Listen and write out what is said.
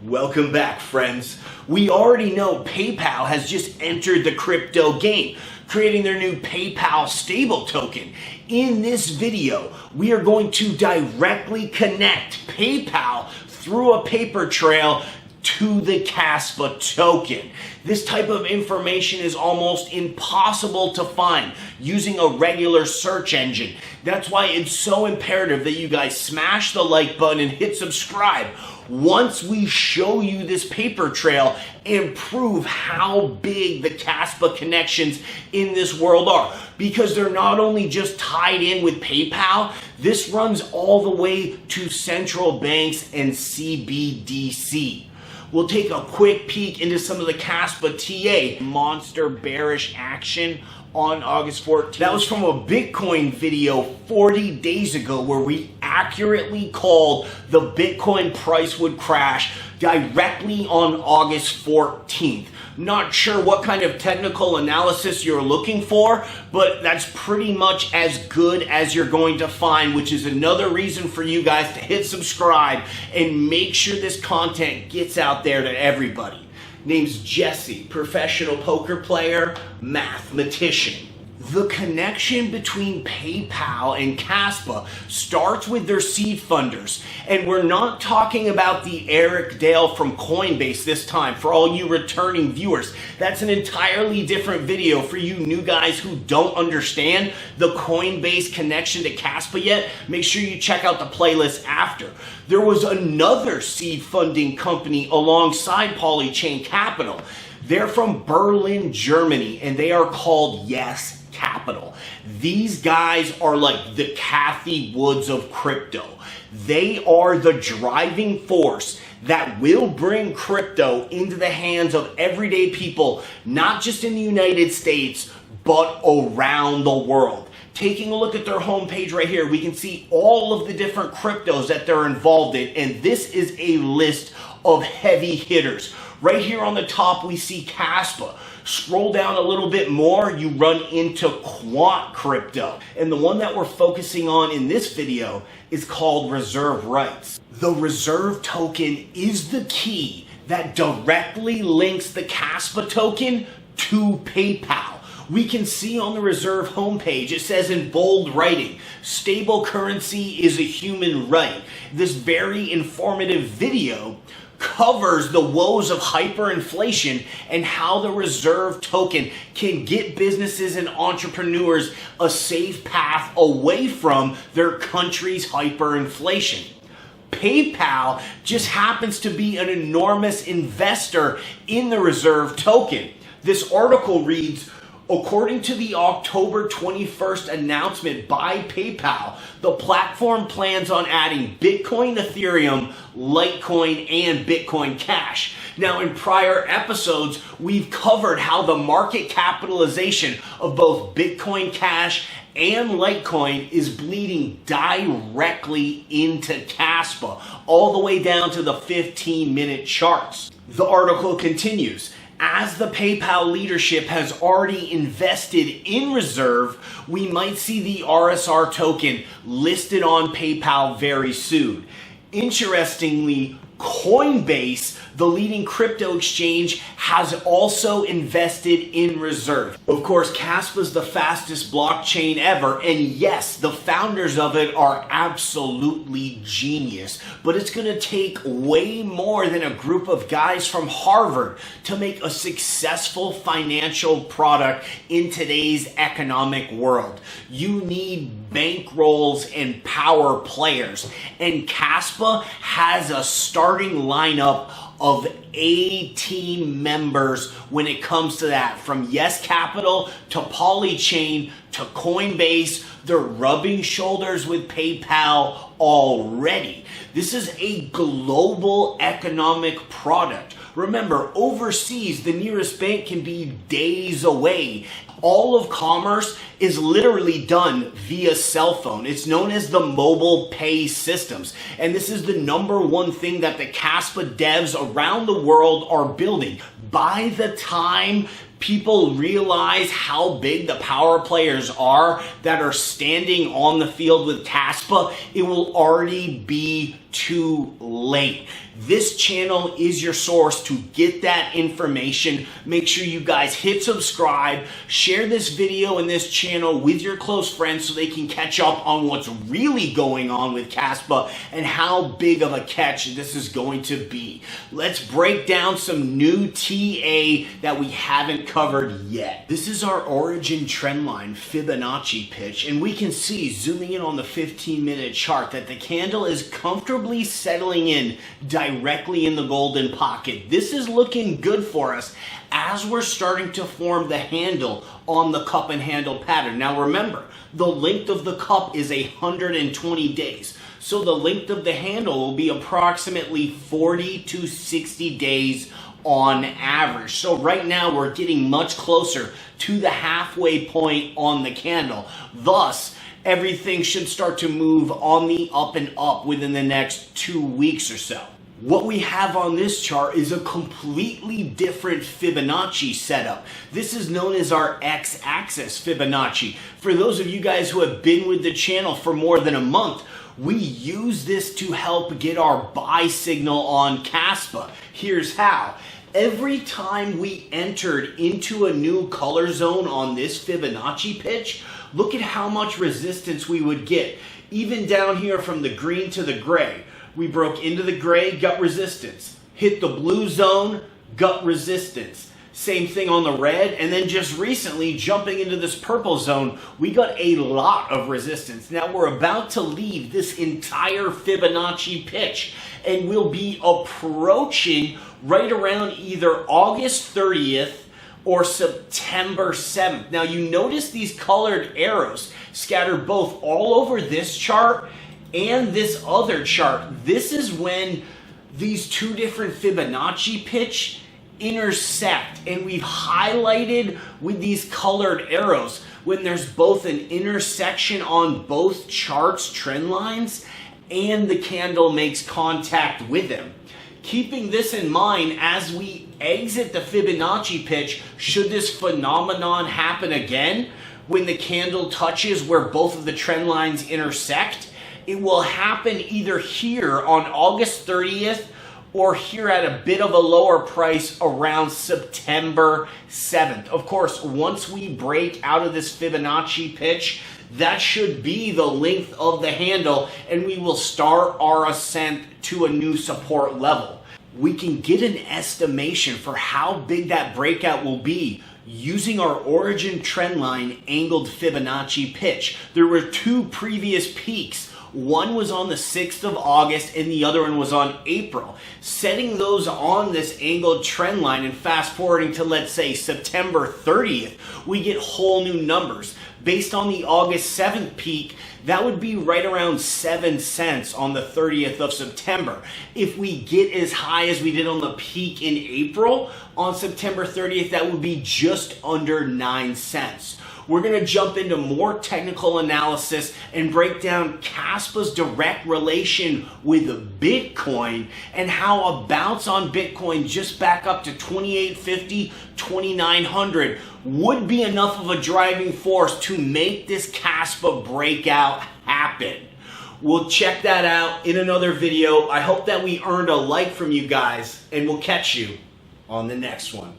Welcome back, friends. We already know PayPal has just entered the crypto game, creating their new PayPal stable token. In this video, we are going to directly connect PayPal through a paper trail to the KASPA token. This type of information is almost impossible to find using a regular search engine. That's why it's so imperative that you guys smash the like button and hit subscribe once we show you this paper trail and prove how big the KASPA connections in this world are. Because they're not only just tied in with PayPal, this runs all the way to central banks and CBDC. We'll take a quick peek into some of the KASPA TA monster bearish action on August 14th. That was from a Bitcoin video 40 days ago where we accurately called the Bitcoin price would crash directly on August 14th. Not sure what kind of technical analysis you're looking for, but that's pretty much as good as you're going to find, which is another reason for you guys to hit subscribe and make sure this content gets out there to everybody. Name's Jesse, professional poker player, mathematician. The connection between PayPal and KASPA starts with their seed funders. And we're not talking about the Eric Dale from Coinbase this time, for all you returning viewers. That's an entirely different video for you new guys who don't understand the Coinbase connection to KASPA yet. Make sure you check out the playlist after. There was another seed funding company alongside Polychain Capital. They're from Berlin, Germany, and they are called Yes Capital. These guys are like the Kathy Woods of crypto. They are the driving force that will bring crypto into the hands of everyday people, not just in the United States, but around the world. Taking a look at their homepage right here, we can see all of the different cryptos that they're involved in, and this is a list of heavy hitters. Right here on the top, we see KASPA. Scroll down a little bit more, you run into quant crypto. And the one that we're focusing on in this video is called Reserve Rights. The Reserve token is the key that directly links the KASPA token to PayPal. We can see on the Reserve homepage, it says in bold writing, stable currency is a human right. This very informative video covers the woes of hyperinflation and how the Reserve token can get businesses and entrepreneurs a safe path away from their country's hyperinflation. PayPal just happens to be an enormous investor in the Reserve token. This article reads, according to the October 21st announcement by PayPal, the platform plans on adding Bitcoin, Ethereum, Litecoin, and Bitcoin Cash. Now, in prior episodes, we've covered how the market capitalization of both Bitcoin Cash and Litecoin is bleeding directly into KASPA, all the way down to the 15-minute charts. The article continues. As the PayPal leadership has already invested in Reserve, we might see the RSR token listed on PayPal very soon. Interestingly, Coinbase, the leading crypto exchange, has also invested in Reserve. Of course, KASPA is the fastest blockchain ever, and yes, the founders of it are absolutely genius. But it's going to take way more than a group of guys from Harvard to make a successful financial product in today's economic world. You need bankrolls and power players, and KASPA has a starting lineup of A-team members when it comes to that. From Yes Capital to Polychain to Coinbase, they're rubbing shoulders with PayPal already. This is a global economic product. Remember, overseas, the nearest bank can be days away. All of commerce is literally done via cell phone. It's known as the mobile pay systems. And this is the #1 thing that the KASPA devs around the world are building. By the time people realize how big the power players are that are standing on the field with KASPA, it will already be too late. This channel is your source to get that information. Make sure you guys hit subscribe, share this video and this channel with your close friends so they can catch up on what's really going on with KASPA and how big of a catch this is going to be. Let's break down some new TA that we haven't covered yet. This is our origin trendline Fibonacci pitch, and we can see, zooming in on the 15-minute chart, that the candle is comfortably settling in directly in the golden pocket. This is looking good for us as we're starting to form the handle on the cup and handle pattern. Now remember, the length of the cup is 120 days. So the length of the handle will be approximately 40 to 60 days on average. So right now we're getting much closer to the halfway point on the candle. Thus, everything should start to move on the up and up within the next 2 weeks or so. What we have on this chart is a completely different Fibonacci setup. This is known as our X-axis Fibonacci. For those of you guys who have been with the channel for more than a month, we use this to help get our buy signal on KASPA. Here's how. Every time we entered into a new color zone on this Fibonacci pitch, look at how much resistance we would get. Even down here from the green to the gray, we broke into the gray, got resistance. Hit the blue zone, got resistance. Same thing on the red, and then just recently jumping into this purple zone, we got a lot of resistance. Now we're about to leave this entire Fibonacci pitch, and we'll be approaching right around either August 30th or September 7th. Now you notice these colored arrows scattered both all over this chart and this other chart. This is when these two different Fibonacci pitch intersect, and we've highlighted with these colored arrows when there's both an intersection on both charts trend lines and the candle makes contact with them. Keeping this in mind as we exit the Fibonacci pitch, should this phenomenon happen again when the candle touches where both of the trend lines intersect, it will happen either here on August 30th or here at a bit of a lower price around September 7th. Of course, once we break out of this Fibonacci pitch, that should be the length of the handle, and we will start our ascent to a new support level. We can get an estimation for how big that breakout will be using our origin trendline angled Fibonacci pitch. There were two previous peaks. One was on the 6th of August and the other one was on April. Setting those on this angled trend line and fast forwarding to, let's say, September 30th, we get whole new numbers. Based on the August 7th peak, that would be right around 7 cents on the 30th of September. If we get as high as we did on the peak in April, on September 30th, that would be just under 9 cents. We're going to jump into more technical analysis and break down KASPA's direct relation with Bitcoin and how a bounce on Bitcoin just back up to 2850, 2900 would be enough of a driving force to make this KASPA breakout happen. We'll check that out in another video. I hope that we earned a like from you guys, and we'll catch you on the next one.